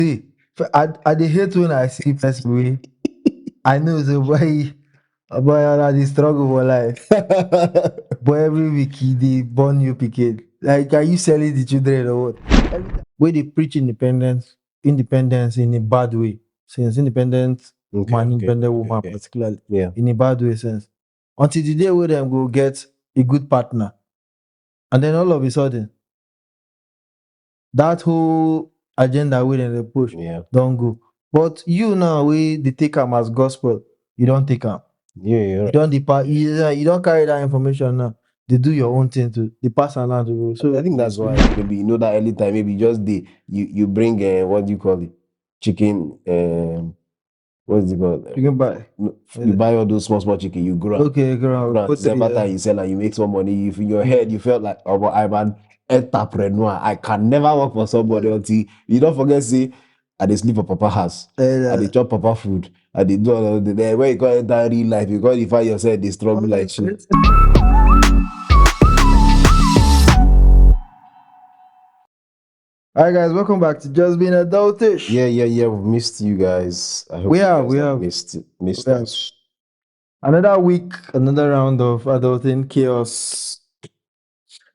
See, I dey hate when I see person wey I know say boy na dey struggle for life. But every week he dey born new pikin. Like, are you selling the children or what? Wey dey preach independence in a bad way. Since independent man, independent woman particularly, in a bad way sense. Until the day where them go get a good partner. And then all of a sudden, that whole agenda wey dem dey push don go. But you now, wey dey take am as gospel, you don't take am. Yeah. You don't depart. You don't carry that information now. They do your own thing to they pass along to go. So I think that's why maybe you know that early time, maybe just you bring what do you call it? Chicken, what's it called? you can buy. You buy all those small chicken, you grow. Okay, girl. December time you sell and you make some money. If in your head you felt like, oh, but I'm an entrepreneur, I can never work for somebody until you don't forget, say, I dey sleep for Papa house, I dey chop Papa food, I dey do all of the there. When you go enter real life, you go find yourself they struggle like shit. Alright, guys, welcome back to Just Being Adultish. Yeah. We've missed you guys. I hope We you have guys missed us. Another week, another round of adulting chaos.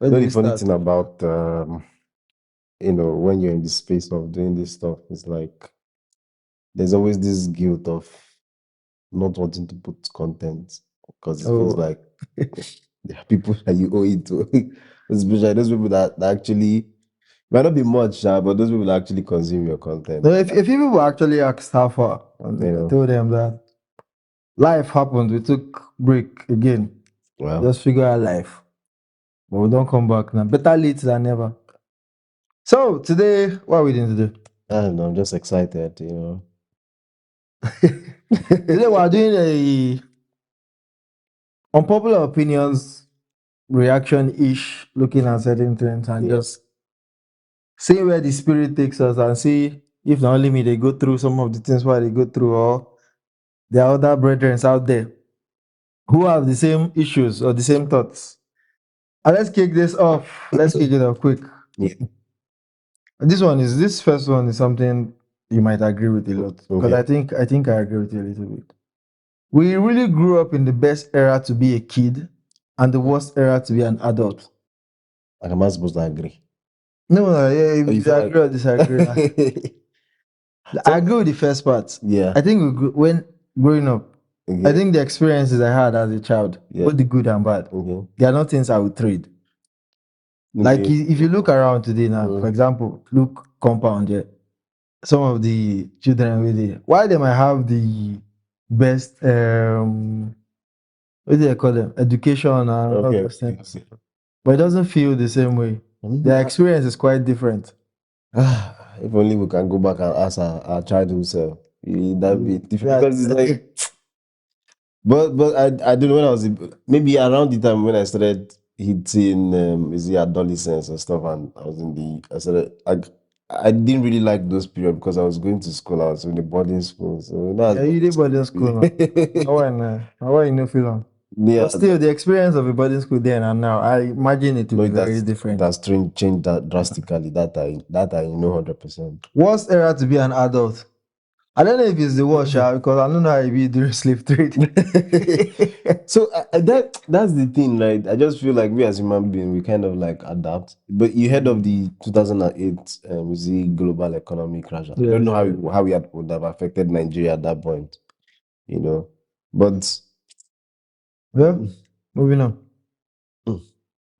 You know the funny thing about when you're in the space of doing this stuff, it's like there's always this guilt of not wanting to put content because it feels like there are people that you owe it to, especially those people that actually might not be much, but those people that actually consume your content. No, if people actually asked how far, I told them that life happened. We took break again. Well, just figure out life. But we don't come back now. Better late than never. So today, what are we doing today? I don't know, I'm just excited, Today we're doing a unpopular opinions reaction-ish, looking at certain things and just see where the spirit takes us and see if not only me they go through some of the things why they go through, or there are other brethren out there who have the same issues or the same thoughts. And let's kick this off. Let's kick it off quick. This first one is something you might agree with a lot, because I think I agree with you a little bit. We really grew up in the best era to be a kid and the worst era to be an adult. Am I supposed to agree? No, if you agree or disagree. I agree with the first part. Yeah. I think when growing up, I think the experiences I had as a child, both the good and bad, they are not things I would trade. Like if you look around today now, for example, look compound here. Some of the children really, why they might have the best what do they call them? Education and all those things. But it doesn't feel the same way. Their experience is quite different. If only we can go back and ask our childhood self. That'd be difficult. Because it's like but I don't know, when I was maybe around the time when I started hitting adolescence and stuff, and I was I didn't really like those periods because I was going to school. I was in the boarding school. So you did boarding school. How you know feel? But still, the experience of a boarding school then and now, I imagine it to be very different. That's changed that drastically. That I know 100%. Worst era to be an adult. I don't know if it's the worst, because I don't know how it be during slave trade. So that's the thing, right? I just feel like we as human beings, we kind of like adapt. But you heard of the 2008 global economic crash. I don't know how we would have affected Nigeria at that point, But well, moving on.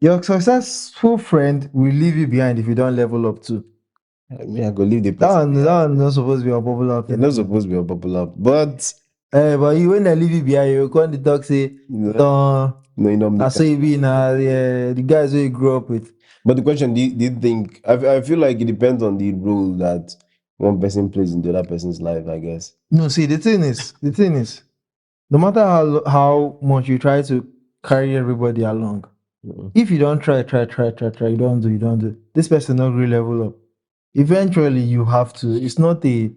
Your successful friend will leave you behind if you don't level up too. I go leave the person. That one's not supposed to be unpopular. It's not supposed to be unpopular, but you when I leave you behind, you come to talk say, no, I say you be the guys who you grew up with. But the question, do you think? I feel like it depends on the role that one person plays in the other person's life, I guess. No, see, the thing is, no matter how much you try to carry everybody along, if you don't try, you don't do. This person not really level up. Eventually, you have to. It's not you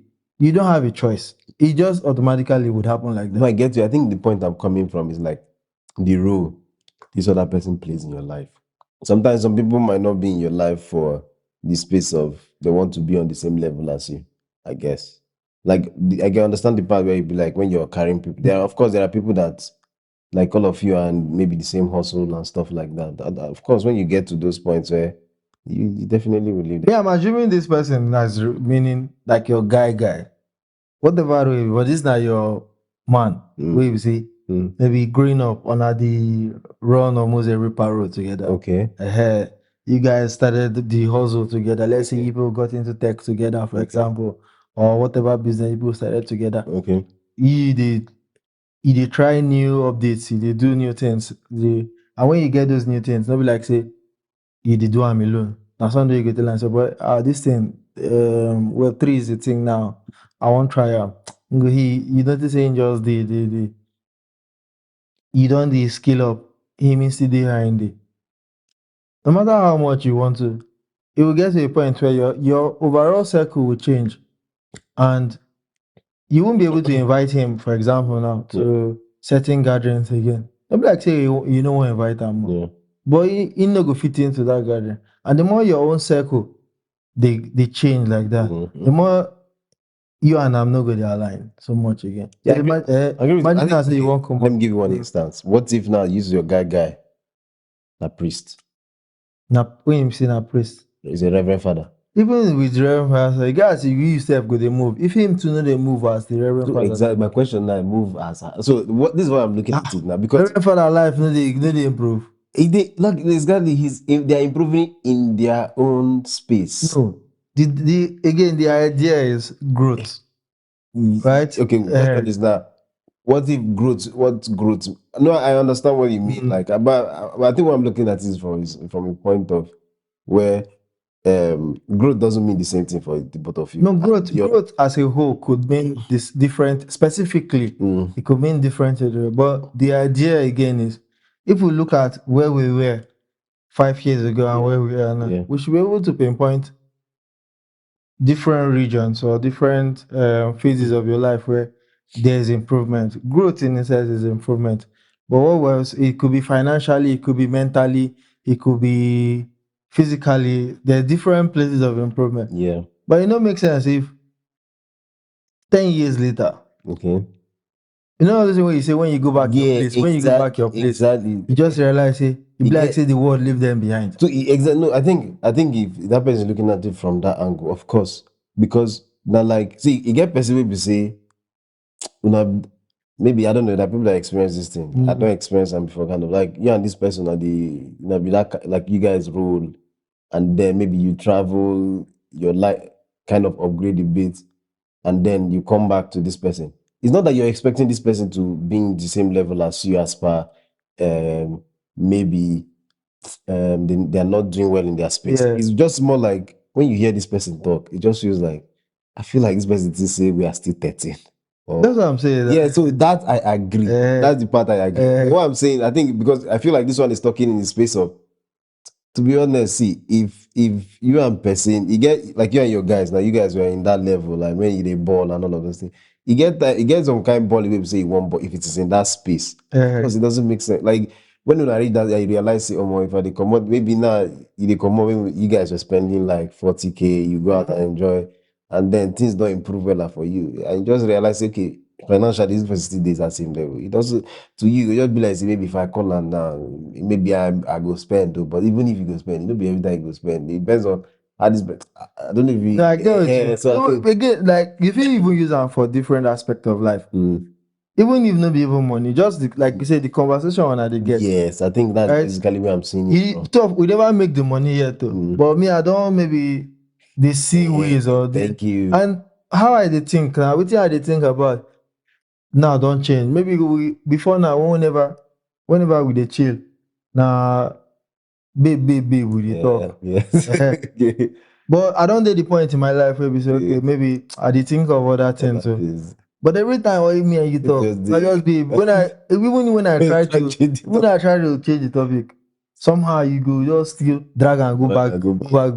don't have a choice. It just automatically would happen like that. No, I get you. I think the point I'm coming from is like the role this other person plays in your life. Sometimes some people might not be in your life for the space of they want to be on the same level as you. I guess. Like I can understand the part where you be like when you're carrying people. Of course there are people that like all of you and maybe the same hustle and stuff like that. Of course, when you get to those points where you definitely will leave them. Yeah, I'm assuming this person has meaning like your guy. Whatever way, but this not your man. Where you see, maybe growing up on the run almost every road together. Okay. You guys started the hustle together. Let's say people got into tech together, for example, or whatever business people started together. Okay. You did try new updates, you did do new things. And when you get those new things, nobody like say you did do them alone. Now someday you get the line, so but this thing, Web3 is the thing now. I won't try you don't say just the you don't the skill up. He means to the behind it. No matter how much you want to, it will get to a point where your overall circle will change. And you won't be able to invite him, for example, now to certain gatherings again. Don't be like say you don't want to invite him more. Yeah. But he no go fit into that gathering. And the more your own circle they change like that, the more you and I'm not going to align so much again. Yeah, So I agree with you. I imagine think, I say you won't come let me up. give you one instance. What if now you use your guy, a priest? Now when you see a priest, He's a reverend father. even with the Reverend Father, guys, you yourself go they move. If him to know they move as the Reverend So Father. exactly my question now, move as so what this is what I'm looking at it now because Reverend Father life no they improve. look exactly they're improving in their own space. No. The idea is growth. Right? Okay, question is now, what if what growth? No, I understand what you mean. Like, but I think what I'm looking at is from a point of where growth doesn't mean the same thing for the both of you. No, growth as a whole could mean this different. Specifically, it could mean different. But the idea again is, if we look at where we were 5 years ago and where we are now, we should be able to pinpoint different regions or different phases of your life where there's improvement. Growth in itself is improvement. But what else? It could be financially, it could be mentally, it could be physically. There are different places of improvement. Yeah. But it don't make sense if 10 years later, Okay. you know this way you say when you go back your place, when you go back your place, exactly. you just realize say you be like say the world leave them behind. So exactly. No, I think if that person is looking at it from that angle, of course, because now like see, you get person will be say, you know, maybe I don't know that people that experience this thing. I don't experience them before, kind of like you and this person are be that like you guys roll, and then maybe you travel, your life kind of upgrade a bit, and then you come back to this person. It's not that you're expecting this person to be in the same level as you as per maybe they're not doing well in their space. Yeah. It's just more like when you hear this person talk, it just feels like I feel like this person did say we are still 13. That's what I'm saying. Yeah, so that I agree. That's the part I agree. What I'm saying, I think because I feel like this one is talking in the space of, to be honest, see, if you and person, you get like you and your guys, now you guys were in that level, like when you dey ball and all of those things, you get some kind of ball where you say you want, but if it is in that space, because it doesn't make sense. Like when you read that, you realize, say, oh, my, if I dey come out, maybe now you dey come out when you guys were spending like 40K, you go out and enjoy, and then things don't improve well for you, and you just realize, okay, financially this person still dey that same level. It doesn't, to you, it just be like, say, maybe if I call am now, maybe I go spend though, but even if you go spend, it no be every time you go spend. It depends on how this. I don't know if you. No, I get what you. So I think, Again, like if you even use them for different aspects of life, even if no be even money, just like you said, the conversation on they get. yes, I think that's basically where I'm seeing it from. Tough, we never make the money yet though. But me, I don't maybe they see ways or Thank you. and how I they think now, what I they think about now don't change. Maybe we before now, whenever we they chill, now babe, we dey talk. Yes. But I don't get the point in my life where we say, okay, maybe I did think of other things. So. But every time when me and you talk, I just be even when I try to change the topic, somehow you go just still drag and go back,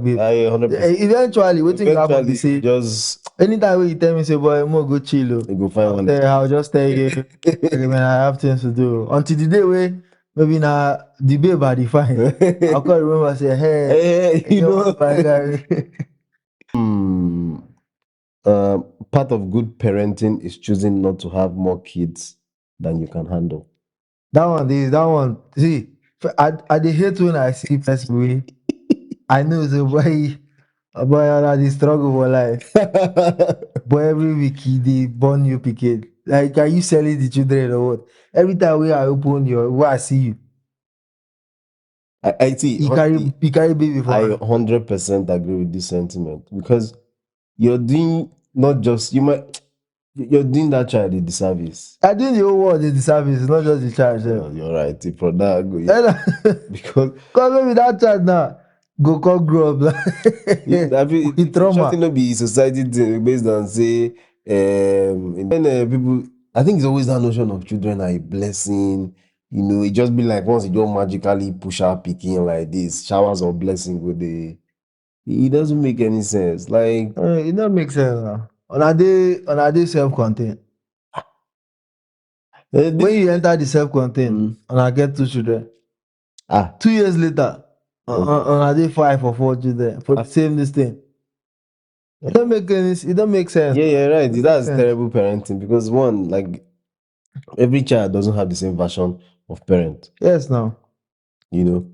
babe. Eventually, waiting happen be say just anytime when you tell me say boy, I'm gonna go chill. You go find one. I'll just tell you, okay, man, I have things to do. Until the day where maybe now the babe I define. I can't remember say, hey, you know. my guy. Part of good parenting is choosing not to have more kids than you can handle. That one. See, I dey hate when I see person wey I know say boy na dey struggle for life. But every week he dey born new pikin. Like, are you selling the children or what? Every time wey I open your wey I see you, I see. you carry baby for I hand. 100% agree with this sentiment because you're doing not just you're doing that child a disservice. I think the whole world is the service, not just the child sef. You're right. For that, because Because maybe that child now go come grow up I feel with trauma. not be society thing based on say when people. I think it's always that notion of children are a blessing. You know, it just be like once you don't magically push out picking like this, showers of blessing with the. It doesn't make any sense. Like It don't make sense now. On a day self-contained. When you enter the self-contained, and I get 2 children. 2 years later, on a day 5 or 4 children for the same this thing. It don't make sense. Yeah, you're right. It don't make That's sense. terrible parenting because one, like every child doesn't have the same version of parent. Yes, now. You know,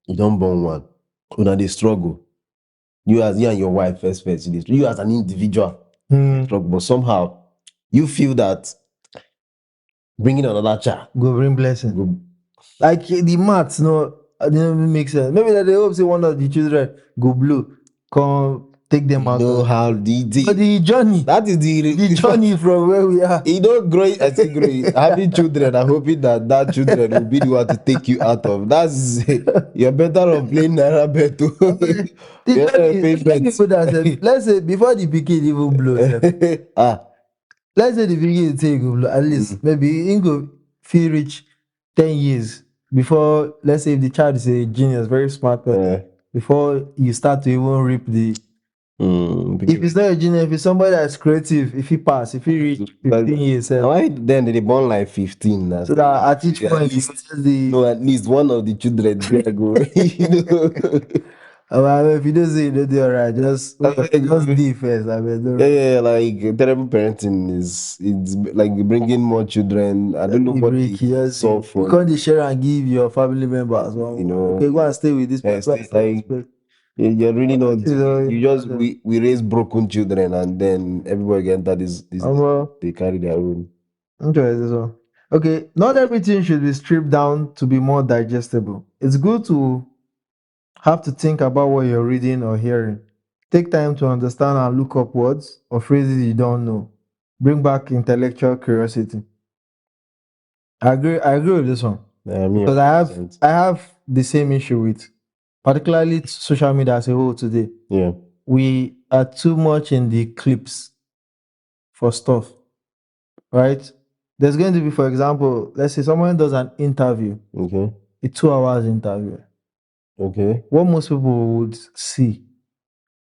you don't born one. Una they struggle. You and your wife first, you as an individual, struggle. But somehow you feel that bringing another child Go bring blessing. Like the maths, no, it didn't make sense. Maybe that they hope say one of the children go blue, come take them out. know of how but the journey, that is the journey from where we are. You don't grow, I still grow. Having children and hoping that children will be the one to take you out of. That's you're better off playing Naira bet. The journey put ourselves. Let's say before the pikin even blows. Let's say the pikin take go blow. At least maybe he go feel reach 10 years before. Let's say if the child is a genius, very smart person, before you start to even reap the. If it's not a genius, if it's somebody that's creative, if he pass, if he reach 15 years, why then they born like 15 now? So that at each point at least one of the children there go. If you don't say you don't do alright, just do first. Yeah, like terrible parenting is it's like bringing more children. I don't know what they solve for. You can't share and give your family members. You know, okay, go and stay with this person. like you're really not. You just we raise broken children and then everybody get that is they carry their own. Interesting. Okay, not everything should be stripped down to be more digestible. It's good to have to think about what you're reading or hearing. Take time to understand and look up words or phrases you don't know. Bring back intellectual curiosity. I agree with this one. Because I have the same issue with particularly social media as a whole today. Yeah. We are too much in the clips for stuff. Right? There's going to be, for example, let's say someone does an interview. Okay. A 2 hours interview. Okay. What most people would see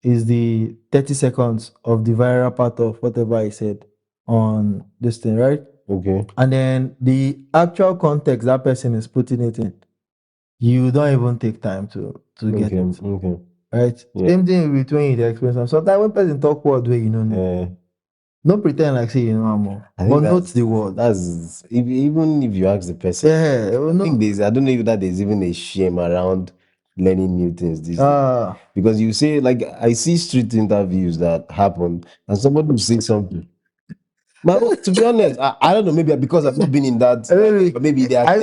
is the 30 seconds of the viral part of whatever I said on this thing, right? Okay. And then the actual context that person is putting it in, you don't even take time to get it. Okay. Right? Yeah. Same thing between the experience. Sometimes when person talk word where you know, don't pretend like say you know more. But note the word. That's even if you ask the person. Yeah. I don't know if that there's even a shame around learning new things these days. Because you say, like, I see street interviews that happen and somebody will say something. But to be honest, I don't know, maybe because I've not been in that, maybe they are I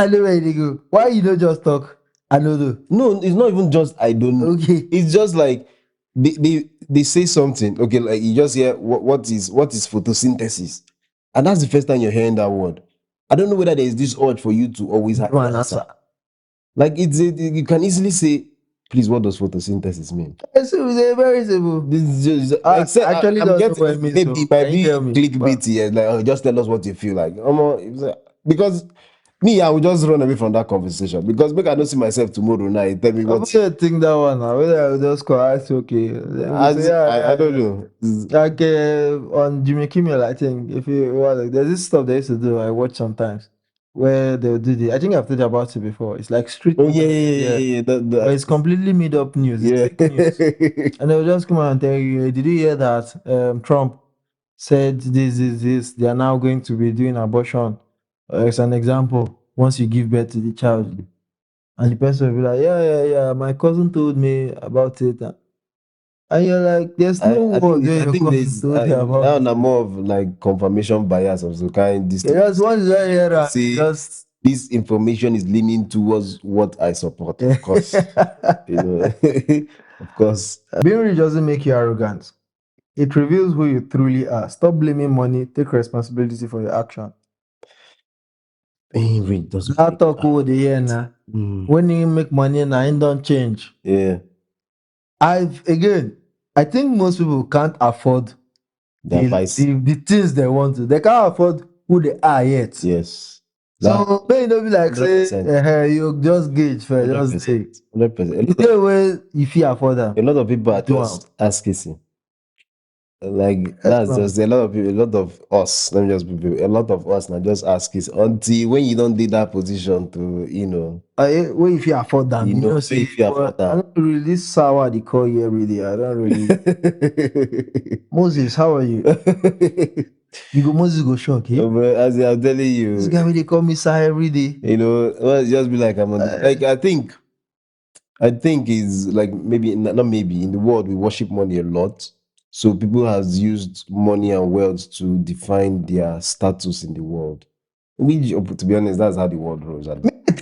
know where they go. Why you don't just talk? I know though. No, it's not even just I don't know. Okay. It's just like they say something. Okay, like you just hear what is photosynthesis. And that's the first time you're hearing that word. I don't know whether there is this urge for you to always have an answer. Like you can easily say, please, what does photosynthesis mean? It's very simple. This is just, actually, I'm getting, maybe it might be clickbaity. Like, just tell us what you feel like. Because me, I will just run away from that conversation because maybe I don't see myself tomorrow night. Tell me what. I think that one now. Whether I will just call, it's okay. I don't know. Like on Jimmy Kimmel, I think if you there's this stuff they used to do. I watch sometimes. where they'll do the. I think I've told you about it before. It's like street Oh news. yeah. But it's completely made up news. It's Yeah. fake news. And they'll just come out and tell you, did you hear that Trump said this? They are now going to be doing abortion. As an example, once you give birth to the child. And the person will be like, yeah. My cousin told me about it. And you're like, there's no I word think where I your think cousin there's told you about now it. I'm more of like confirmation bias of the kind this Yeah, thing. just once you hear that, See, just this information is leaning towards what I support, of course. You know, of course. being rich doesn't make you arrogant. It reveals who you truly are. Stop blaming money. Take responsibility for your action. Being rich doesn't That make you talk over the year now. Mm. When you make money now, it don't change. Yeah, I think most people can't afford that vice. the things they want to. They can't afford who they are yet. Yes, that So may don't be like say, 100%, you just gauge for just say 100%, 100%. the day where if you afford them, A lot of people you are do am. just asking. Like Yes, that's now. just a lot of people, a lot of us. Let me just be real, a lot of us now just ask is until when you don't need that position to, Well, if you afford them, you know, say, if you afford but I that. don't really this sour the call you every day. I don't really. Moses, how are you? You go Moses go shock, eh? But as I'm telling This you, guy they call me sir every day. well, it's just be like I'm on like I think is like maybe not maybe in the world we worship money a lot. So people has used money and wealth to define their status in the world. Which, to be honest, that's how the world rolls.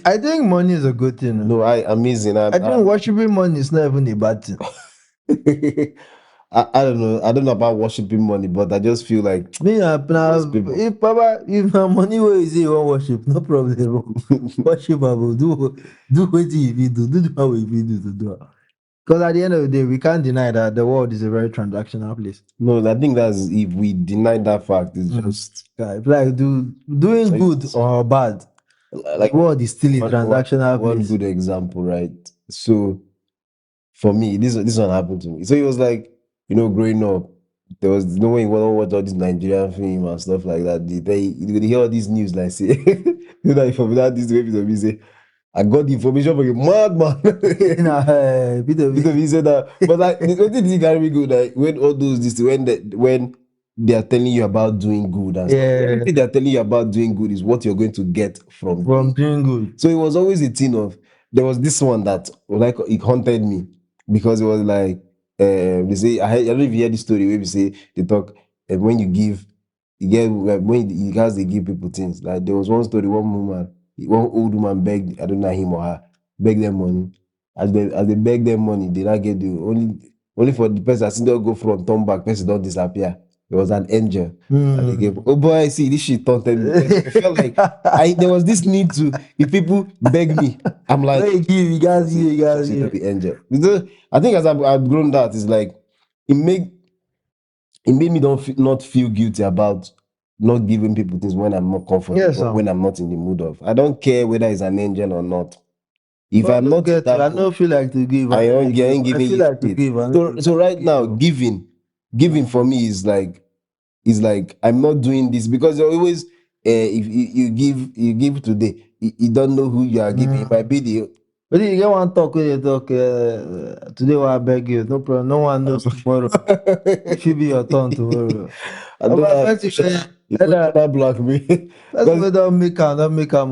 I think money is a good thing. No, amazing. I think worshiping money is not even a bad thing. I don't know. I don't know about worshiping money, but I just feel like Me, most people. if Papa, if my money where you say you want worship, no problem. Worship, I will do what you do the one we do to do. Because at the end of the day, we can't deny that the world is a very transactional place. No, I think that's if we deny that fact, it's just Yeah, if like doing good or bad, the like world is still a transactional one place. good example, right? So for me, this one happened to me. So it was like, growing up, there was no way you want to watch all this Nigerian film and stuff like that. They hear all these news like say, from that this way people say, I got the information from a madman. Nah, bit of Because he said that, but like the only thing carry me good, like when all those this when they are telling you about doing good and stuff. The only thing they are telling you about doing good is what you're going to get from doing good. So it was always a thing of there was this one that like it haunted me because it was like they say I don't know if you hear the story where we say they talk when you give you get when you guys they give people things like there was one story one old woman begged I don't know him or her begged them money as they beg them money they not get the only for the person as they go front turn back person don't disappear. It was an angel that they gave. Oh boy, see this shit taunted me. I felt like there was this need to if people beg me, I'm like When you give, you guys give, you guys shit to give. the angel. Because I think as I've grown that it's like it made me not feel guilty about not giving people things when I'm not comfortable, Yes, sir. when I'm not in the mood of. I don't care whether it's an angel or not. If But I'm look not in at you. that I mood, don't feel like to give. I I ain't giving feel you like to shit. give. So right now, giving for me is like I'm not doing this because you're always if you give today, you don't know who you are giving. It might be the But you get one talk when you talk today. What I beg you, no problem. No one knows tomorrow. It will be your turn tomorrow. I Oh, don't my know best you don't block me. That's Because why don't make am.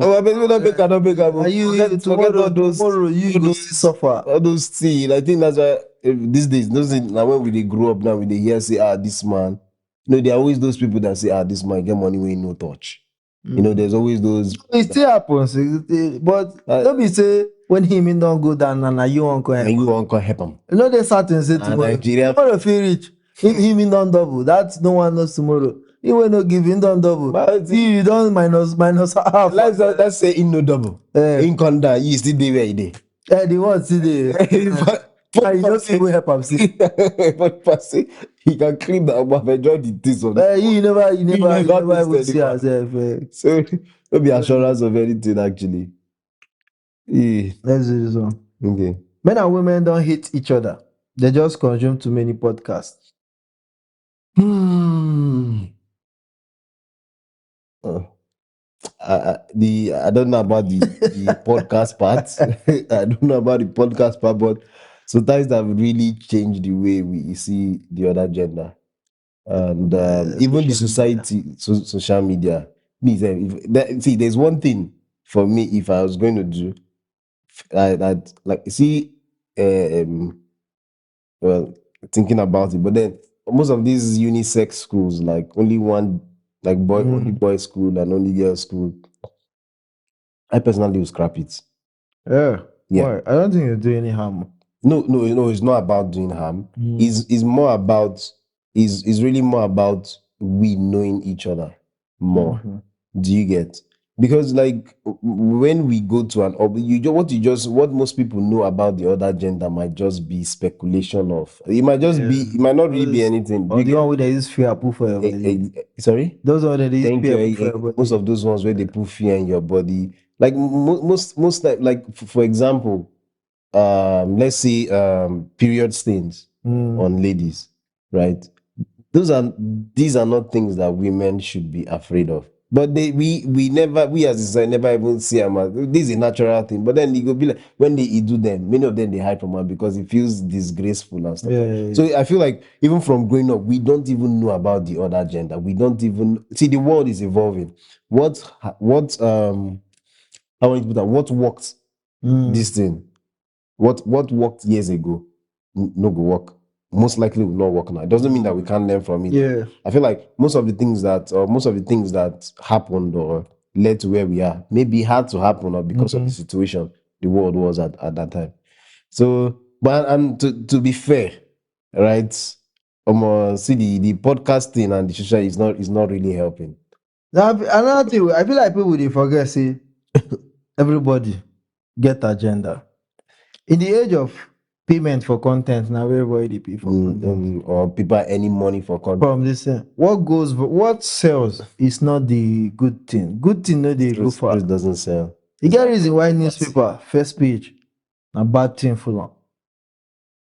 oh, I bet we don't make cannot make am. And Forget all tomorrow you all go those see suffer. all those things. I think that's why these days, those things, now when we dey grow up now, we dey hear say, this man. There are always those people that say, this man get money when he no touch. There's always those. It still happens, but don't be say when him don't go down and you won't go And help. you won't come help him. You know they certain say Nigeria. tomorrow feel rich. Him don't double. That no one knows tomorrow. He will not give him don't double. But You don't minus half. let's say in no double. In Conda, you still dey where you dey. The one see the you don't see we help him see. But say he can claim that I'm enjoy the things of You never even see anyone. yourself. So no be assurance of anything actually. Yeah. Let's do this one. Okay. Men and women don't hate each other. They just consume too many podcasts. Hmm. I don't know about the podcast part. I don't know about the podcast part, but sometimes that really changed the way we see the other gender, and even the Social media. society, social media. Me, see, there's one thing for me. If I was going to do, that like see, um, well, thinking about it, but then most of these unisex schools, like only one, like only Mm. boy school and only girl school. I personally will scrap it. Yeah. Yeah. Why? I don't think you do any harm. No, it's not about doing harm. Mm. It's more about is really more about we knowing each other more. Mhm. Do you get? Because like when we go to an what most people know about the other gender might just be speculation of. Yeah. It might not All really be this, anything. Do or you the one get? where they use fear put for your body. Sorry. Those are the use Thank you. fear put for your Most body. of those ones where they put fear in your body, like most like for example, let's say period stains Mm. on ladies, right? Those are these are not things that women should be afraid of. But we never, we as a society never even see them as this is a natural thing. But then it go be like when they do them, many of them they hide from her because it feels disgraceful and stuff Yeah, like that. yeah, yeah. So I feel like even from growing up, we don't even know about the other gender. We don't even see the world is evolving. What how many people that what worked Mm. this thing? What worked years ago no go work. Most likely will not work now. It doesn't mean that we can't learn from it. Yeah. I feel like most of the things that happened or led to where we are maybe had to happen or because of the Mm. situation the world was at that time. So, but and to be fair, right? See the podcast thing and the social is not really helping. Now, another thing, I feel like people they forget, say, everybody get agenda. In the age of payment for content, now everybody they pay for content. Or people are earning money for From content. this thing, what sells is not the good thing. Good thing no they go Truth far. doesn't sell. You get reason why newspaper first page a bad thing full on.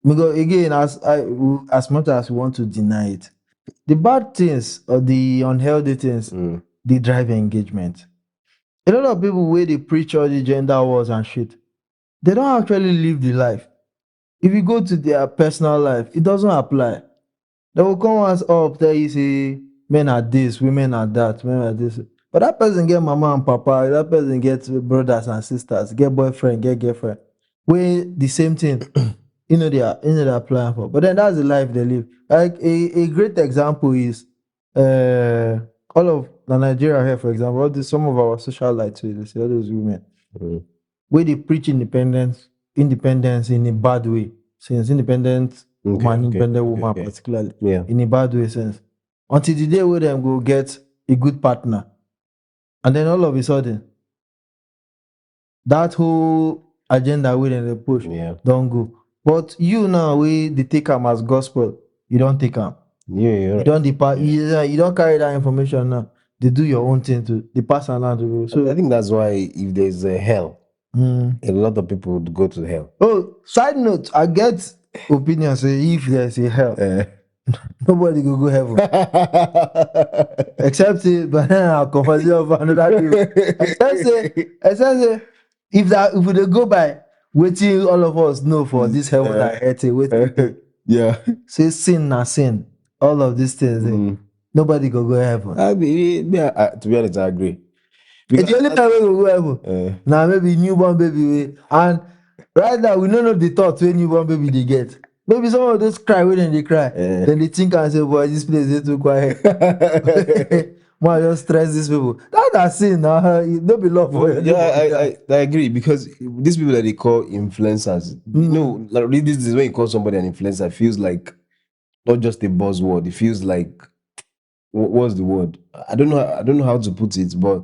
Because again, as much as we want to deny it, the bad things or the unhealthy things, they drive engagement. A lot of people where they preach all the gender wars and shit, they don't actually live the life. If you go to their personal life, it doesn't apply. They will come once up there, you say, men are this, women are that, men are this. But that person get mama and papa, that person get brothers and sisters, get boyfriend, get girlfriend. Where the same thing, they're applying for. But then that's the life they live. Like a great example is all of Nigeria here, for example, some of our socialites, they say all those women, where they preach independence in a bad way. Since independent woman, independent woman particularly, Yeah. in a bad way sense. Until the day where them go get a good partner. And then all of a sudden, that whole agenda where they push Yeah. don't go. But you now, we they take them as gospel, you don't take them. Yeah, you're You right. don't depart, you don't carry that information now. They do your own thing to they pass along to you. I So think that's why if there's a hell, a lot of people would go to hell. oh, side note, I get opinion say if there's a hell, nobody go go heaven. Except say, but then I'll confess you of another thing. Except say, if we dey go by waiting all of us know for this heaven and earth, waiting Yeah. say sin na sin, all of these things, nobody go go heaven. To be honest, I agree. It's the only time we go go heaven. Now maybe newborn baby wey, and right now we don't know the thoughts wey newborn baby they get. Maybe some of those cry when they cry, then they think and say, boy, this place is too quiet. Why just stress these people? That's sin now. No be love for Yeah, anybody. I agree because these people that they call influencers, like really this is when you call somebody an influencer, it feels like not just a buzzword. It feels like what's the word? I don't know. I don't know how to put it, but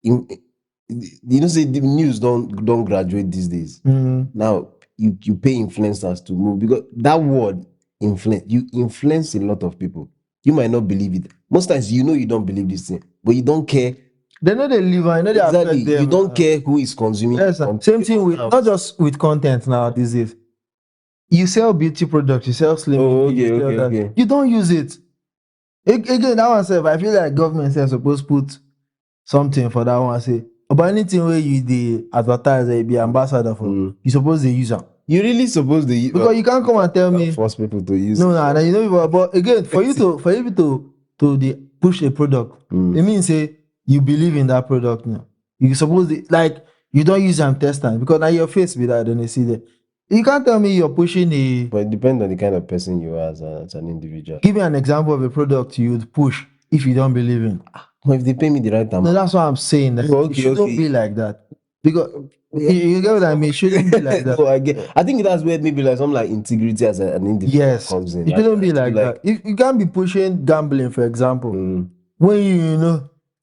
say the news don't graduate these days. Now you pay influencers to move because that word influence, you influence a lot of people. You might not believe it. Most times you don't believe this thing, but you don't care. They know they live, I know they Exactly. affect them. You don't care who is consuming. Yes, same thing with not just with content now these days. You sell beauty products, you sell slimming, you sell that. You don't use it. Again, that one self, I feel like government is supposed to put something for that one. Say, but anything where you the advertiser be ambassador for, you suppose they use them. You really supposed to Because you can't come and tell me force people to use no, no, you know, but again, for you to the push a product, it means say you believe in that product now. You suppose like you don't use them test time because now your face be that then they see that. You can't tell me you're pushing a. But it depends on the kind of person you are as an individual. Give me an example of a product you'd push if you don't believe in. Well, if they pay me the right amount. No, that's what I'm saying. That Okay, it shouldn't be like that. Because you get what I mean? It shouldn't be like that. No, I think that's where maybe like something like integrity as an individual Yes, comes in. it shouldn't be like that. You can't be pushing gambling, for example, when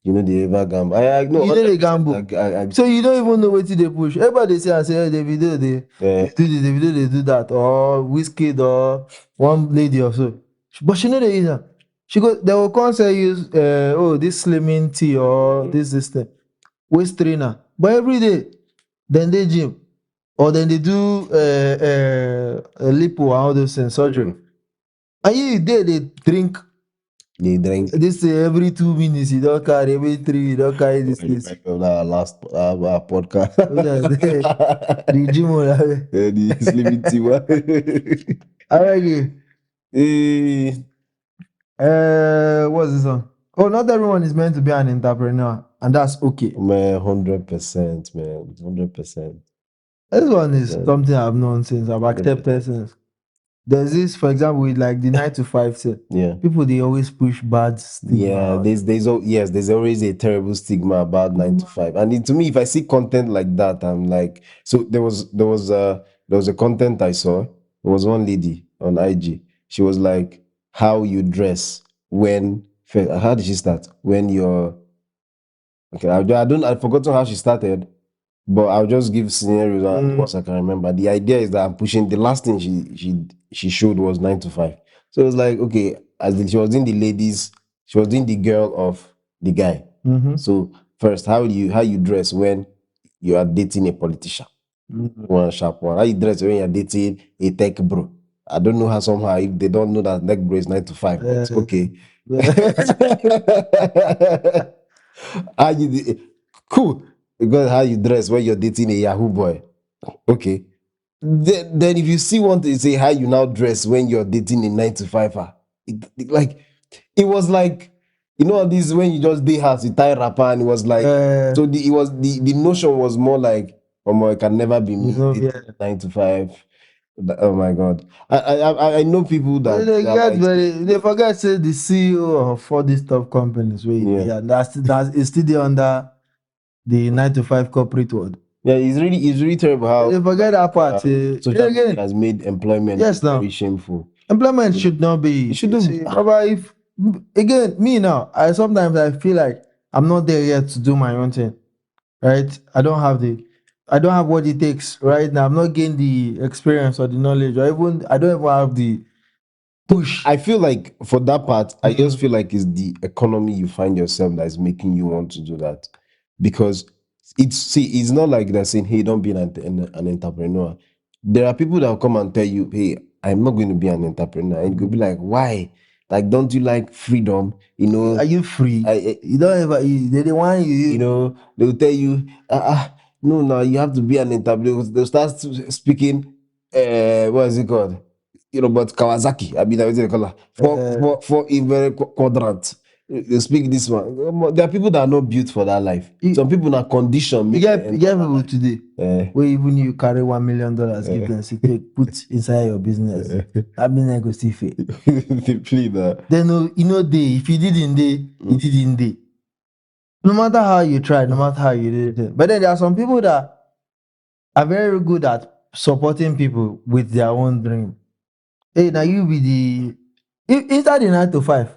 you know they ever gamble. I know. You know they gamble. So you don't even know what they push. Everybody say and say, "Hey, the video they do this, the video they do that, or Whiskey or one lady or so." But she know they use them. She go, they will come say use oh this slimming tea or this thing, waist trainer. But every day, then they gym or then they do lipo and all those things, surgery. And you they drink. They drink. This every 2 minutes, you don't carry, every 3, you don't carry this. Of our last podcast. The gym one. The slimming tea one. I like it. What's this one? Oh, not everyone is meant to be an entrepreneur, and that's okay. Man, 100%, man, 100%. This one is something I've known since I've accepted since. There's this, for example, with like the 9 to 5 set. Yeah. People they always push bad stigma. Yeah, there's always a terrible stigma about 9 to 5. And to me, if I see content like that, I'm like, so there was a content I saw. There was one lady on IG. She was like, how you dress when how did she start? When you're okay, I've forgotten how she started. But I'll just give scenarios once I can remember. The idea is that I'm pushing. The last thing she showed was 9 to 5. So it was like, okay, she was doing the ladies, she was doing the girl of the guy. So first, how you dress when you are dating a politician? One sharp one. How you dress when you're dating a tech bro? I don't know how somehow if they don't know that tech bro is 9 to 5. But okay. How you cool. Because how you dress when you're dating a Yahoo boy. Okay. Then if you see one to say how you now dress when you're dating a 9 to 5er, it was like, you know, this when you just day house, you tie wrapper, and it was like so the notion was more like, oh, it can never be me, 9 to 5. Oh my god. I know people that they forget say the CEO of all these top companies that's still there under the 9 to 5 corporate world. Yeah, it's really terrible how they forget that part. Social media has made employment very shameful. Employment should not be. It shouldn't. If again, me now, I sometimes feel like I'm not there yet to do my own thing. Right? I don't have what it takes right now. I'm not getting the experience or the knowledge, or even I don't even have the push. I feel like for that part, I just feel like it's the economy you find yourself that is making you want to do that. Because it's not like they're saying, hey, don't be an entrepreneur. There are people that will come and tell you, hey, I'm not going to be an entrepreneur. And you'll be like, why? Like, don't you like freedom? You know, are you free? You don't ever. They want you. You know, they'll tell you, no, you have to be an entrepreneur. They'll start speaking. What is it called? You know, but Kawasaki. I mean, what is it called? For in very quadrant. They speak this one. There are people that are not built for that life. Some people are conditioned. You get people today where even you carry $1 million, give them, say, take, put inside your business. That business go still fail. They play that. Then if you didn't day, you didn't day. No matter how you try, no matter how you did it. But then there are some people that are very good at supporting people with their own dream. Hey, now you be inside the 9 to 5.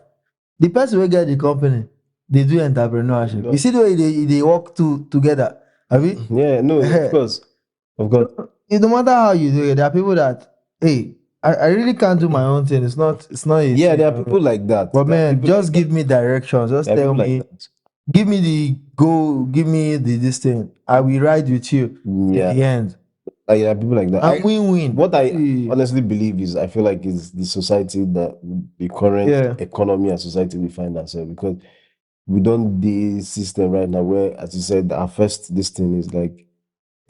The person will get the company, they do entrepreneurship. You see the way they work together. Have you? Yeah, no, of course. No matter how you do it, there are people that, hey, I really can't do my own thing. It's not easy. Yeah, there are people like that. But man, just give me directions. Just tell me, give me the goal, give me this thing. I will ride with you to the end. There are people like that. And win-win. What I honestly believe is, I feel like it's the society that the current economy and society we find ourselves, because we don't the system right now where, as you said, our first this thing is like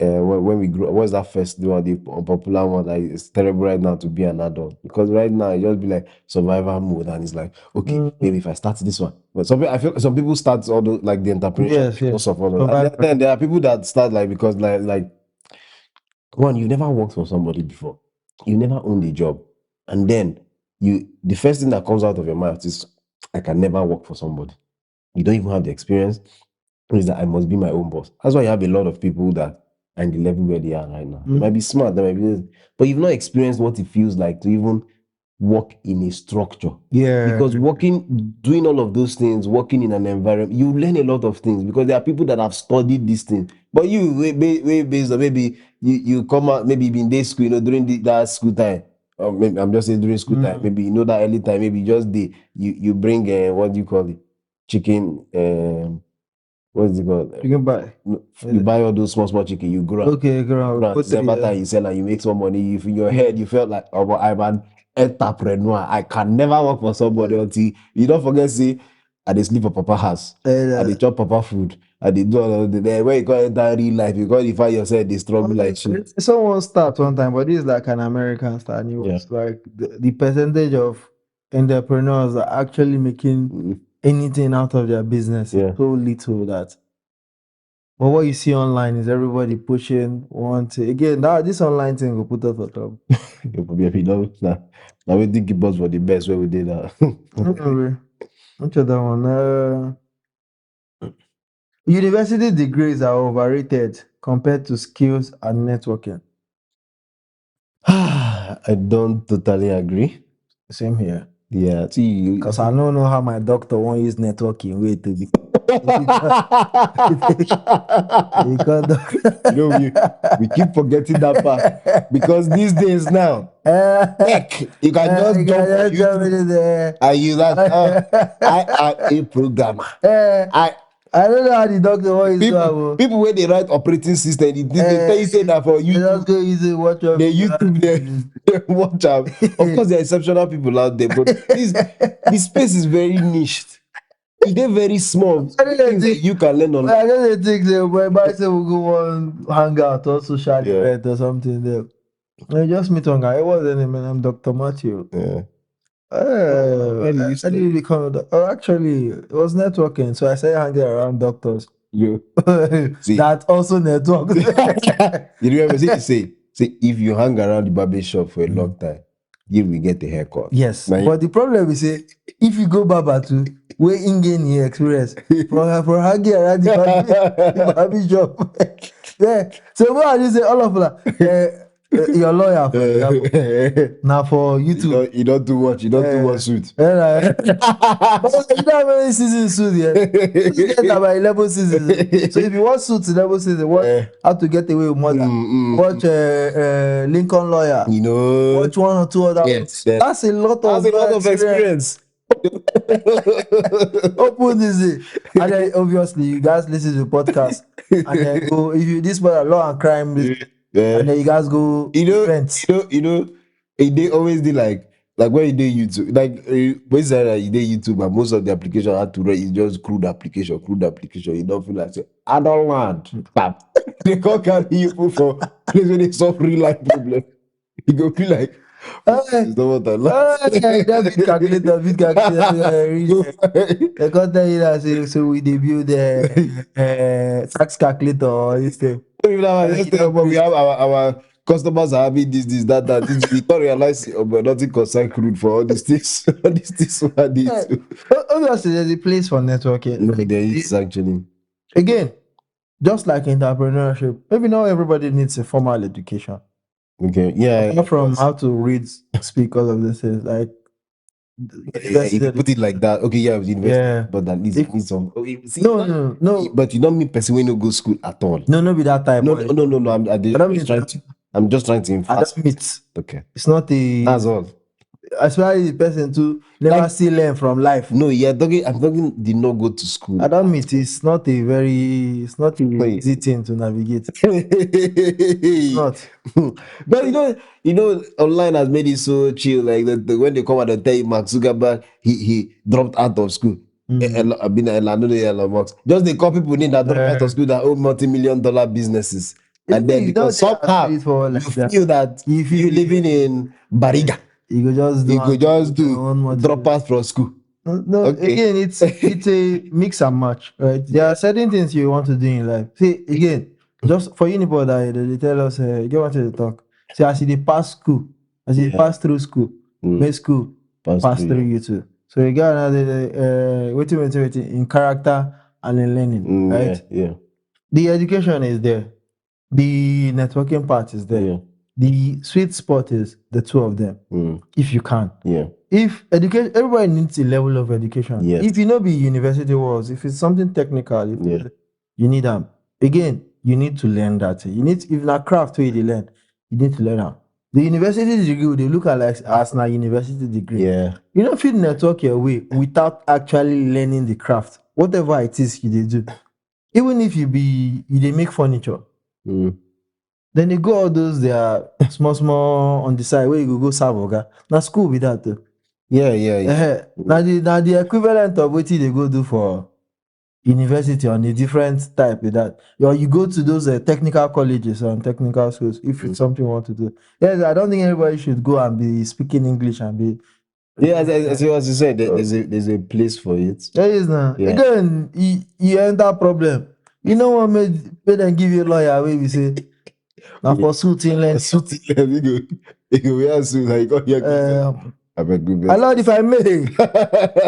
when we grow. What's that first the one, the unpopular one that is terrible right now to be an adult? Because right now it just be like survival mode, and it's like, okay, Mm, maybe if I start this one, but I feel some people start all the like the entrepreneurship yes, because yes. of all of that. And Survivor. then there are people that start like because like one, you never worked for somebody before, you never owned a job, and then the first thing that comes out of your mouth is, I can never work for somebody. You don't even have the experience. Is that I must be my own boss. That's why you have a lot of people that are in the level where they are right now. They might Mm, be smart, they might be this, but you've not experienced what it feels like to even work in a structure. yeah. Because doing all of those things, working in an environment, you learn a lot of things because there are people that have studied these things. But you, based on maybe you come out, maybe in day school, during that school time, or maybe I'm just saying during school time, Mm, maybe that early time, maybe just you bring what do you call it? Chicken, what's it called? you can buy. No, you buy all those small chicken, you grow am. Okay, girl, Grow am. put it December here. time you sell and you make some money. If in your Mm. head you felt like, oh, but I'm an entrepreneur, I can never work for somebody until you don't forget, say, I dey sleep for papa house, And, I dey chop papa food, I dey do all of the when you go enter real life, you go find yourself dey struggle like shit. someone start one time, but this is like an American start. And it Yeah. was like the percentage of entrepreneurs that are actually making Mm, anything out of their business is yeah. so little that. But what you see online is everybody pushing one to again. That this online thing will put us on top. You probably know now we think it was for the best where we did that. Anyway, which other one? University degrees are overrated compared to skills and networking. I don't totally agree. Same here. Yeah, see you. Because I don't know how my doctor won't use networking way to be. Because You know, we keep forgetting that part because these days now, heck, you can just jump on YouTube and you that I am a programmer. I I don't know how the doctor won't use people when they write operating system, they tell you say that for you just YouTube, go easy watch your the YouTube they watch out. Of course, there are exceptional people out there, but this space is very niched. It is very small. I don't Things that think you can learn on. I don't think they might say we'll go on hangout or social Yeah. event or something there. I just meet one guy. What's the name? I'm Dr. Matthew. Yeah. I didn't become actually it was networking, so I started hanging around doctors You see. that also network. You remember say if you hang around the barber shop for a long time, you will get a haircut. Yes, Now, but the problem is if you go barber too, where in gain your experience from hanging around the barber shop. Yeah, so what you say all of that? Your lawyer, for example, now for YouTube. you don't do what you don't do what suit. But you don't have any season suit yet. You get about 11 seasons. So if you want suits 11 seasons, watch How to Get Away with Murder. Watch Lincoln Lawyer. You know, Watch one or two other ones. That's a lot of experience. Open this and then obviously you guys listen to the podcast and then go if you this one law and crime and then you guys go events. They always do like when you do YouTube, like when you do YouTube, and most of the application I had to write is just crude application. You don't feel like say, I don't want tap. They can't carry you for place where they solve real life problem. You go feel like it's not what I like. That bit calculator. They can't tell you that so we debut the tax calculator or this thing. But we have our customers are having this, that. This, we can't realize but nothing concern crude for all these things. All these things we are doing too. Obviously, there's a place for networking. No, there is actually. Again, just like entrepreneurship, maybe not everybody needs a formal education. Okay, yeah. Apart from how to read, speak, all of these things, like if you put it like that, okay, yeah, university, but at least you need some. No. But you don't mean person when no go school at all. No, be that type. No. I'm just trying to enforce. Okay, it's not a. That's all. Especially the person to never still learn from life. No, yeah, I'm talking did not go to school. I don't mean it's not a easy thing to navigate. It's not. But you know, online has made it so chill. Like when they come out and tell you Mark Zuckerberg, he dropped out of school. I've been I don't know Elon Musk. Just they call people in that drop out of school that own multi-million-dollar businesses. And then because somehow you feel that if you living in Bariga, you could just do you could just do drop out from school. No, Okay. again, it's a mix and match, right? There are certain things you want to do in life. See, again, just for anybody that they tell us, you don't want to talk. See, as they pass school, as they pass through school, make school pass through you too. So you got another waiting in character and in learning, right? Yeah. The education is there, the networking part is there. Yeah. The sweet spot is the two of them. If you can. Yeah. If education, everybody needs a level of education. Yes. If you know be university was, if it's something technical, you need them. Again, you need to learn that. You need if na craft where you learn, you need to learn how. The university degree they look at like as na university degree. Yeah. You don't fit network your way without actually learning the craft, whatever it is you do. Even if you they make furniture. Then they go all those they are small on the side where you go serve oga. Na school with that too. Yeah. Now the equivalent of what they go do for university on a different type with that. Or you go to those technical colleges and technical schools if it's something you want to do. Yes, I don't think everybody should go and be speaking English and be. Yeah, as you said, there's a place for it. There is now. Yeah. Again, you enter problem. You know what made them give you a lawyer where we say now for suiting land. You go wear suit like you got I beg you. My Lord, if I may,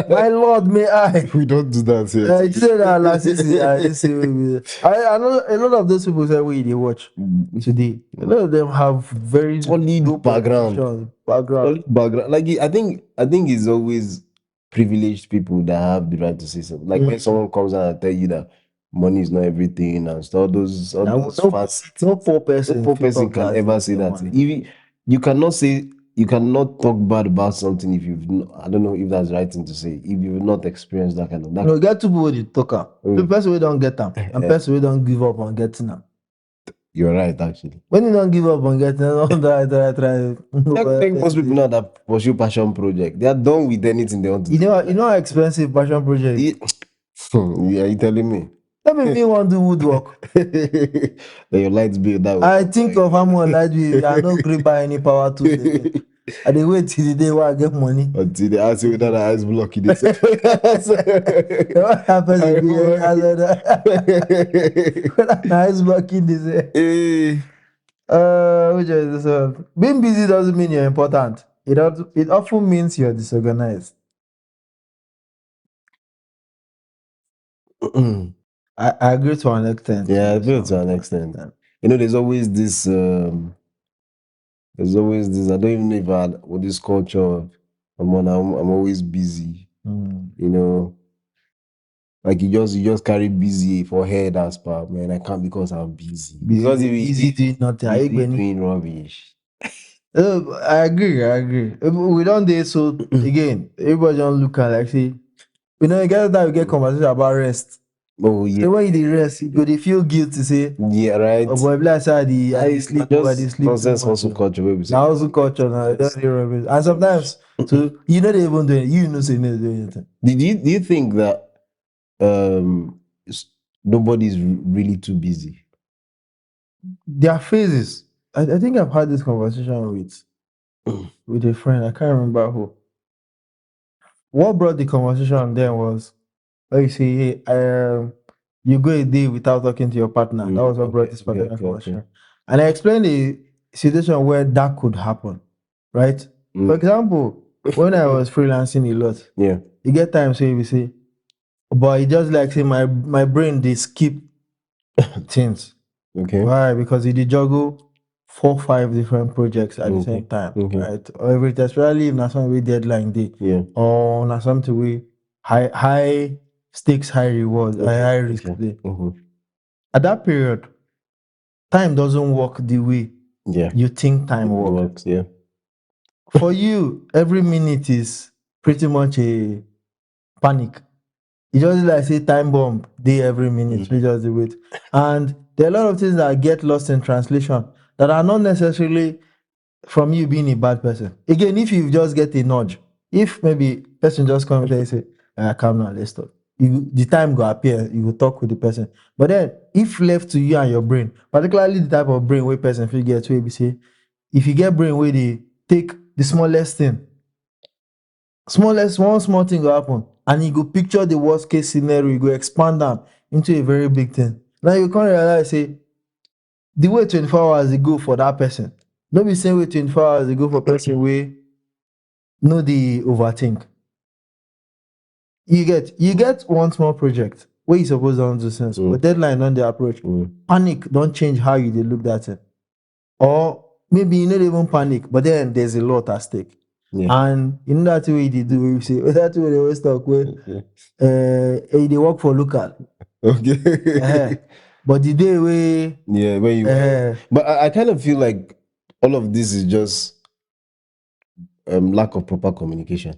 my Lord, may I? We don't do that here. I say that last I know a lot of those people say we they watch today. A lot of them have very solid background. Like I think it's always privileged people that have the right to say something. Like when someone comes out and tell you that money is not everything and stuff, those no poor person can ever say that. If you cannot talk bad about something if you've I don't know if that's the right thing to say. If you've not experienced that kind of that. No, get two people with the talker. The person we don't get them and person we don't give up on getting them. You're right, actually. When you don't give up on getting them, try. I think most people now that pursue passion project, they are done with anything they want to do. You know how expensive passion project? Yeah, you telling me? That make me want to do woodwork. Then your lights bill that way. I think of how much light bill. I don't agree by any power tools. I dey wait till the day where I get money. Until they ask you whether the ice block it is. What happens if you whether the ice blocking this? Which is this one? Being busy doesn't mean you're important. It often means you're disorganized. I agree to an extent. Yeah, I agree to an extent. You know, there's always this I don't even know if I had with this culture of I'm always busy. You know, like you just carry busy for head as per man. I can't because I'm busy. Because if busy doing nothing, doing rubbish. I agree. We don't do so again. Everybody don't look at like say, you know, you get that we get conversation about rest. Oh yeah. So when you rest, you go they feel guilty say. Yeah, right. Oh boy, bless I sleep. Nonsense hustle culture. Now hustle culture now. And sometimes, so you know they even do it. You know say they do anything. Do you think that nobody's really too busy? There are phases. I think I've had this conversation with a friend. I can't remember who. What brought the conversation then was, like you say, hey, you go a day without talking to your partner. That was what brought this particular conversation. And I explained the situation where that could happen, right? For example, when I was freelancing a lot, you get times where you say, but it just like say my brain they skip things. Okay. Why? Because it juggle 4-5 different projects at the same time, right? Or if it's especially if not something with deadline day, or not something with high stakes, high rewards, high risk day. At that period, time doesn't work the way you think time works. For you, every minute is pretty much a panic. It just like say time bomb day every minute. We just do it. And there are a lot of things that get lost in translation that are not necessarily from you being a bad person. Again, if you just get a nudge, if maybe person just come and say, calm down, let's talk. The time go appear, you will talk with the person. But then, if left to you and your brain, particularly the type of brain where person feel get to, we say, if you get brain where they take the smallest thing, one small thing will happen, and you go picture the worst case scenario, you go expand them into a very big thing. Now you can't realize, say, the way 24 hours they go for that person, no be same way 24 hours they go for person wey no dey overthink. You get one small project where you suppose don do sense, but deadline don dey approach. Panic don change how you dey look that thing. Or maybe you no dey even panic, but then there's a lot at stake. And you know that way you dey do, wey you say, that way they always talk wey you dey work for local. Okay. But the day wey where you but I kind of feel like all of this is just lack of proper communication.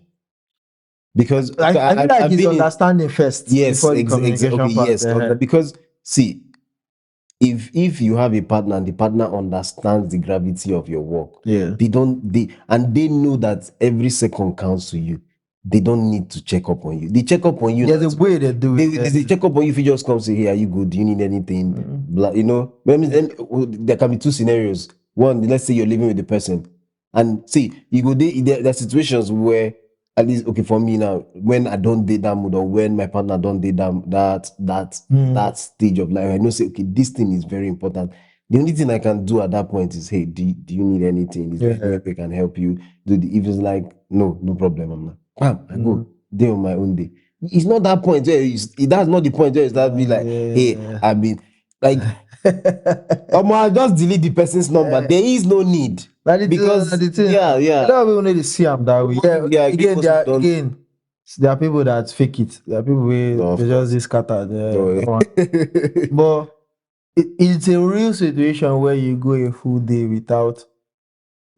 Because I feel like I've it's been understanding first before the communication okay, part. yes. Because see, if you have a partner and the partner understands the gravity of your work, they know that every second counts to you. They don't need to check up on you. They check up on you. There's a way they do it. They check up on you if you just come say, hey, are you good? Do you need anything? Blah, you know, there can be two scenarios. One, let's say you're living with the person, and see, you go there are situations where, at least, okay, for me now, when I don't date that mood, or when my partner don't date that stage of life, I know, say, okay, this thing is very important. The only thing I can do at that point is, hey, do you need anything? Is there anything I can help you? If it's like, no problem, I'm not. Bam, I go day on my own day. It's not that point where that's not the point where it's that be like, hey, I mean, like, I just delete the person's number. There is no need. Because the thing. yeah. A lot of people need to see them that way. Again, there are people that fake it. There are people who they just this scattered. But it's a real situation where you go a full day without.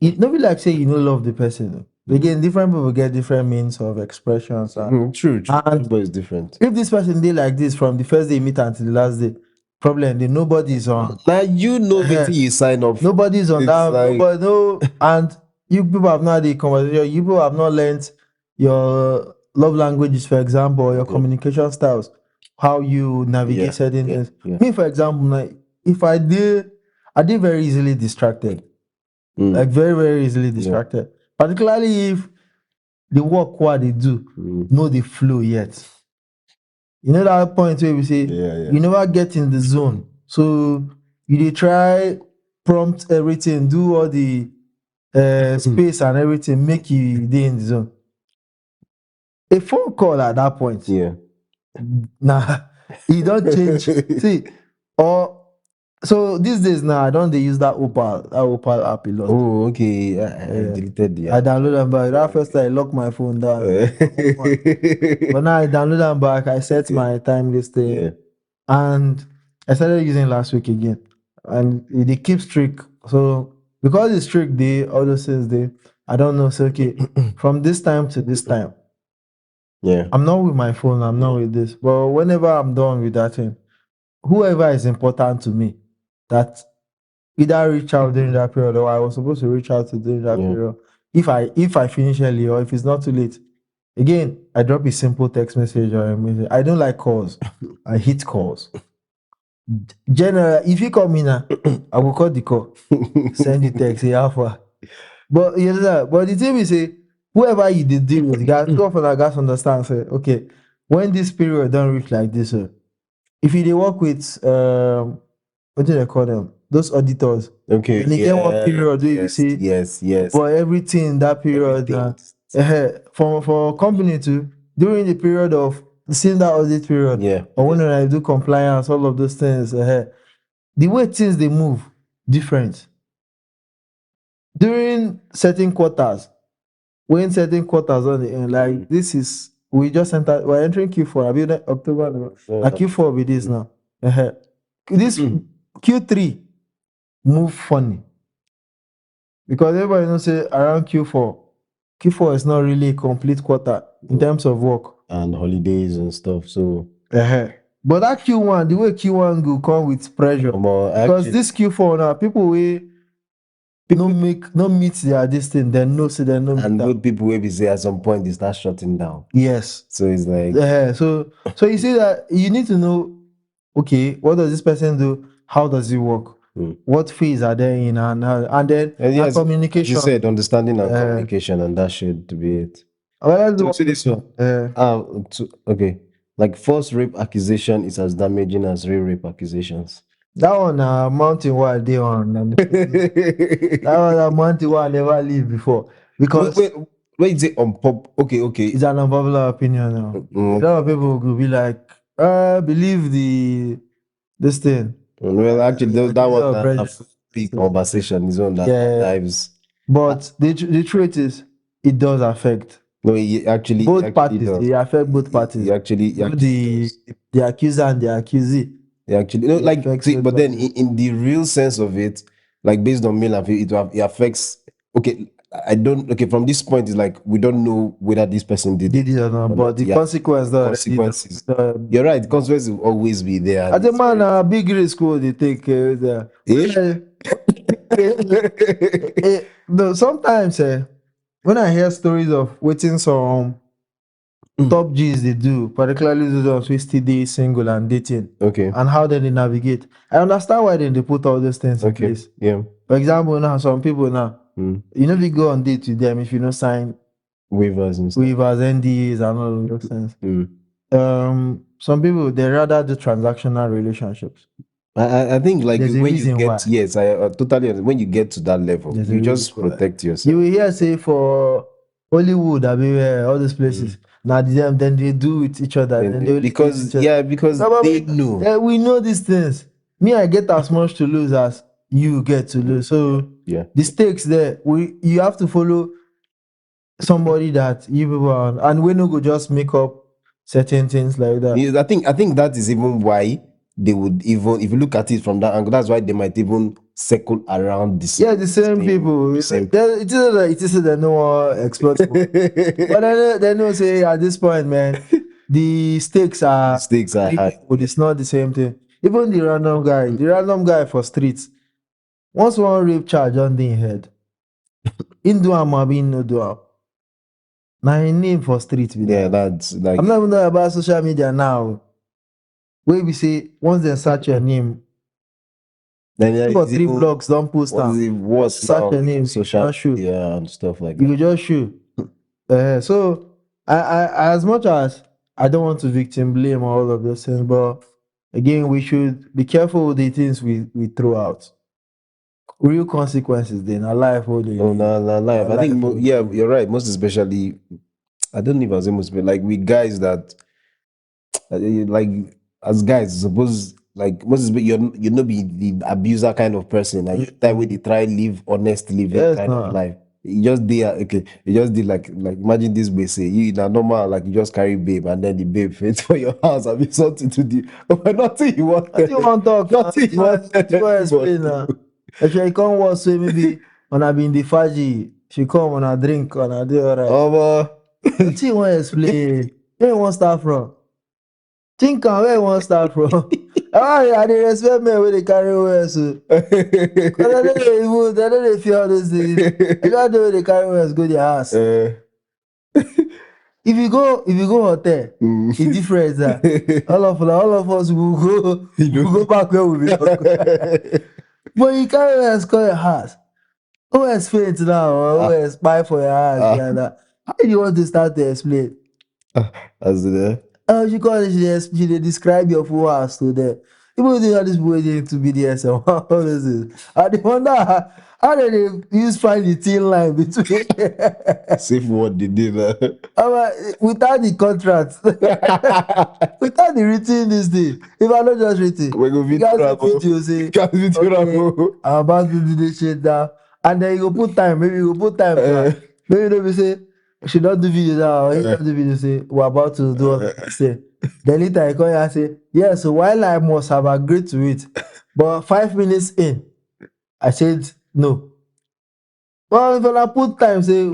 It not be like say you don't love the person. Again, different people get different means of expressions. True. Everybody is different. If this person did like this from the first day you meet until the last day, problem then nobody's on. Now you know that you sign up. Nobody's on that. Like, Nobody, no, and you people have not had the conversation. You people have not learned your love languages, for example, or your communication styles, how you navigate certain things. Me, for example, like, if I did very easily distracted. Like very, very easily distracted. Particularly if the work what they do, know the flow yet. You know that point where we say you never get in the zone. So you dey try prompt everything, do all the space and everything, make you dey in the zone. A phone call at that point. Nah, you don't change. See, so these days now, I don't they use that Opal app a lot. Oh, okay. I deleted the app. I download them back. That first time I locked my phone down. But now I download them back. I set my time listing, and I started using last week again. And they keep streak. So because it's streak day, all those things day, I don't know. So okay, from this time to this time. I'm not with my phone. I'm not with this. But whenever I'm done with that thing, whoever is important to me, that either reach out during that period or I was supposed to reach out to during that period. If I finish early or if it's not too late, again, I drop a simple text message or a message. I don't like calls. I hate calls. Generally, if you call me now, I will call the call, send the text, say how far. But but the thing is, say whoever you did deal with, guys, too often I guys understand. Say, okay, when this period don't reach like this, if you dey work with what do they call them? Those auditors. Okay. And they get one period where you see Yes. for everything in that period. For company too, during the period of seeing that audit period, or when I do compliance, all of those things, the way things they move different. During certain quarters, when certain quarters on the end, like this is we're entering Q4. Have you October? Like Q4 with this now. This Q3 move funny because everybody knows say around Q4 is not really a complete quarter in terms of work and holidays and stuff. So but that Q1, the way Q1 will come with pressure because this Q4 now people will no meet their this thing, then no say then no meet And them. good people will be say at some point they start shutting down. Yes. So it's like So you see that you need to know, okay, what does this person do? How does it work? What phase are they in? And then yes, communication. as you said, understanding and communication, and that should be it. Well, So this one. Okay. Like false rape accusation is as damaging as real rape accusations. That one mountain where I dey on. That one a mountain where I never leave before. Because wait, is it okay. it's an unpopular opinion now. A lot of people will be like, believe this thing. Well, actually, that was a big conversation. Is on that dives. But the truth is, it does affect. No, it actually both actually parties. does. It affect both parties. It actually Both the accuser and the accusee. It actually, no, It like, affects see, both but then parties. in the real sense of it, like based on male and female, it affects. Okay, I don't. Okay, from this point, it's like we don't know whether this person did it or not, but the consequence. Consequences. You're right. The consequences will always be there. As a man, a big risk will they take there. No, sometimes when I hear stories of waiting some top G's they do, particularly those who still dey single and dating, Okay, and how they navigate. I understand why they put all those things in place. yeah. For example, now some people now, you know, we go on date with them if you don't sign waivers and stuff. NDAs and all of those things. Some people they rather do transactional relationships. I think like There's a when you reason get why. yes, I totally when you get to that level, There's a you just reason why. protect yourself. You will hear say for Hollywood, I mean, all these places. Now then they do with each other. Then they because because they know. we know these things. Me, I get as much to lose as you get to lose. So Yeah, the stakes there, you have to follow somebody that you people are, and we no go just make up certain things like that. yes, I think that is even why they would even, if you look at it from that angle, that's why they might even circle around the same. Yeah, the same people. It is that no one exploits. But they know say at this point, man, the stakes are high. but it's not the same thing. Even the random guy for streets. Once one rape charge on the head, in do am abi no do am. Now him name for street be Yeah, that. that's like I'm not even know about social media now. Where we say once they search your name, then for 3 blocks don't post am. what's Search your name, social shoot. media and stuff like You that. go just shoot. So I as much as I don't want to victim blame all of those things, but again, we should be careful with the things we throw out. Real consequences then our life will Oh, no, life. I think yeah, you're right. Most especially, I don't know if I was almost like with guys that like as guys, suppose like most especially you know be the abuser kind of person. Like that way they try live honest living kind of life. You just did okay. You just did like imagine this way say you na normal like you just carry babe and then the babe fits for your house and be something to the but nothing you want. Nothing you want talk. Nothing you want. Explain now. If she come was say maybe when I be in the faji, she come when I drink when I do alright. Nothing you want explain. Where you want start from? Think on where you want start from. I dey respect men wey dey carry words o. Because I no dey fear all those things. I just know wey dey carry words go their house. If you go hotel, it's different. All of us will go back where we belong. But you carry words come your house. OS faint now or OS spy for your house. How do you want to start to explain? As the She call it, she dey describe your full house to them. People think all this boy dey to BDSM. All this is. I dey wonder how they use find the thin line between safe word they did without the contract. Without the written this thing. If I don't just written, you guys video say okay, I'm about to do this shit now. And then you go put time, maybe you go put time. Maybe they will say she don't do video now, or he don't do video say we're about to do what I say. Then later I call you and say, yeah, so while I must have agreed to it, but 5 minutes in, I said no. Well, if I put time, say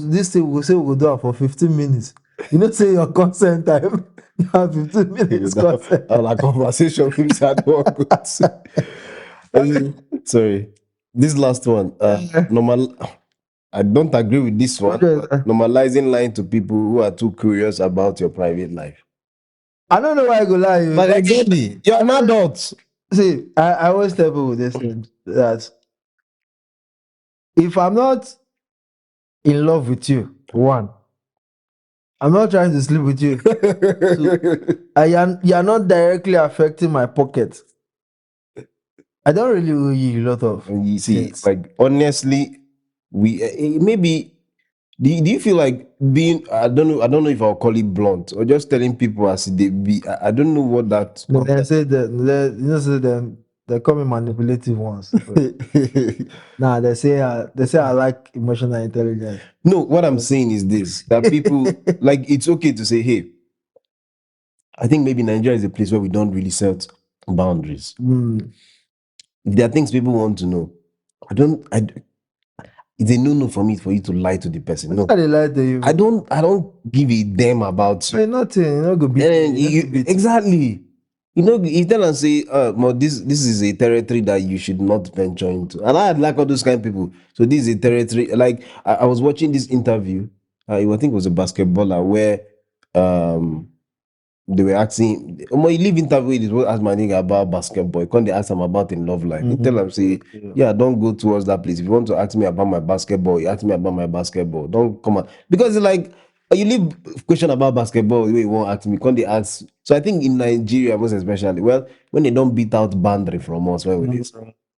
this thing we say we will do it for 15 minutes. You know, say your consent time. You have 15 minutes consent. Our conversation with that one. Sorry. This last one, normal. I don't agree with this one. Okay, But normalizing lying to people who are too curious about your private life. I don't know why I go lie. But exactly, you're an adult. See, I always tell people this thing that if I'm not in love with you, one, I'm not trying to sleep with you. You're not directly affecting my pocket. I don't really owe you a lot of And you see, things. like honestly, we maybe. Do you feel like being? I don't know if I'll call it blunt or just telling people as they be. I don't know what that. No, they say that say them they call me manipulative ones. Nah, they say I like emotional intelligence. No, what I'm saying is this: that people like it's okay to say, "Hey, I think maybe Nigeria is a place where we don't really set boundaries. Mm. If there are things people want to know, I don't. It's a no for me for you to lie to the person. No, How they lie to you? I don't give a damn about you. Hey, nothing. You know, go beat And me. You know, go beat me. exactly. You know, you tell and say, well, this is a territory that you should not venture into. And I like all those kind of people. So this is a territory. Like I was watching this interview. I think it was a basketballer where um they were asking, when you leave interview, they will ask my nigga about basketball. Can't they ask him about in love life? You tell them, say, yeah, don't go towards that place. If you want to ask me about my basketball, you ask me about my basketball. Don't come on. Because it's like, you leave question about basketball, you won't ask me. Can't they ask? So I think in Nigeria, most especially, well, when they don't beat out boundary from us, when we this.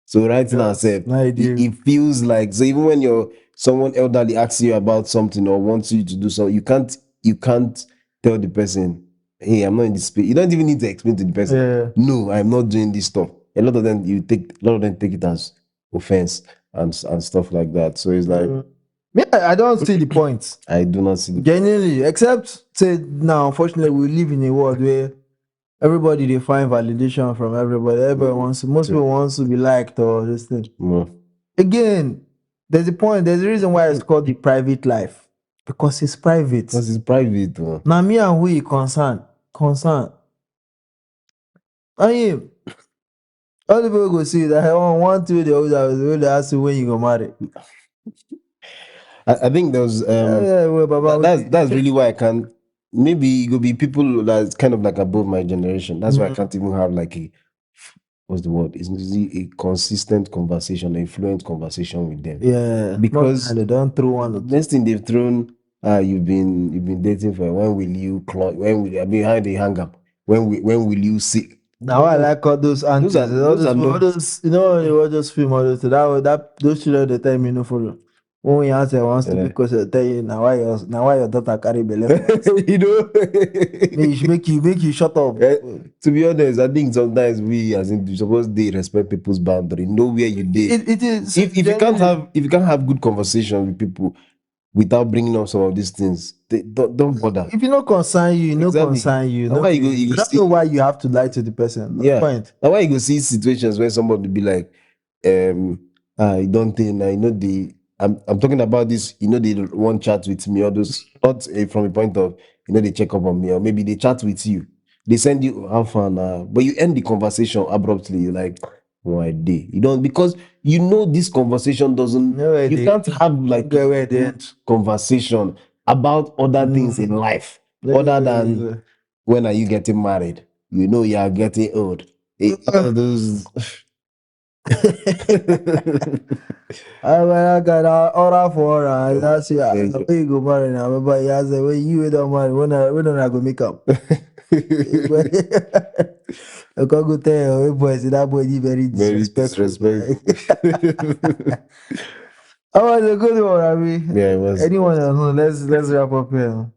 So right now, Yes, no it, idea. it feels like, so even when someone elderly asks you about something or wants you to do something, you can't tell the person, hey, I'm not in this space. You don't even need to explain to the person. Yeah. No, I'm not doing this stuff. A lot of them take it as offense and stuff like that. So it's like Me, I don't see the point. I do not see the Genuinely, except say now, unfortunately, we live in a world where everybody they find validation from everybody. Everybody wants most people wants to be liked or this thing. Again, there's a point. There's a reason why it's called the private life because it's private. because it's private. Now me and who you concern. I mean, all the people go see that I want 1 2 they always ask you when you go marry. I think there was Well, Baba, that's really why I can't. Maybe it could be people that's kind of like above my generation. That's why I can't even have like a what's the word? Is a consistent conversation, a fluent conversation with them. yeah, Because they don't throw one. Or two. next thing they've thrown, you've been dating for when will you when will I mean how they hang up? When will you see? Now I like all those aunties, all those, you know, they were just film all those. Those children they tell me no follow. When we answer wants to because they tell you now why your daughter carry belly. You know, make you shut up. To be honest, I think sometimes we as in suppose they respect people's boundary. Know where you date. It is If you can't have good conversation with people without bringing up some of these things, don't bother. if you no concern you, no concern you. Now No, why you don't know why you have to lie to the person. No point. Now why you go see situations where somebody be like, you don't think I know the I'm talking about this, you know, they want chat with me, or those not from a point of they check up on me, or maybe they chat with you, they send you how far now, but you end the conversation abruptly. You're like, oh, I did. You don't because you know this conversation doesn't you can't have like a good conversation about other things in life other than when are you getting married? You know you are getting old. Those I got order for her. That's it. Where you go marry now? But yeah, say when you don't marry, when I go make up. I can't go tell you, boy, say that boy is very disrespectful. Oh, it's a good one, I mean. Yeah, it was. Anyone else? No, let's wrap up here.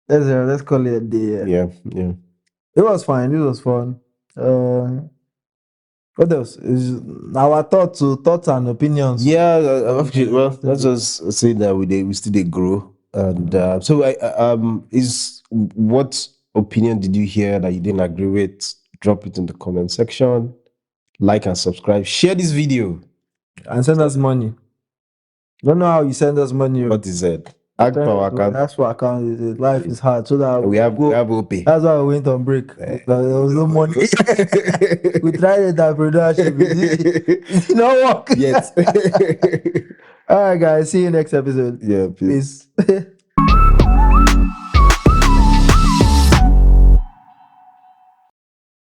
Let's call it a day. Yeah. It was fine. It was fun. What else? Is our thoughts and opinions. Yeah, actually, well, let's just say that we still they grow, and so is what opinion did you hear that you didn't agree with? Drop it in the comment section. Like and subscribe. Share this video And send us money. Don't know how you send us money. What is it? Act for our Parents, account. that's what account is. Life is hard. So that We have OP. that's why we went on break. Eh. Because there was no money. We tried entrepreneurship. It did not work. Yes. All right, guys. See you next episode. Yeah, peace. Peace.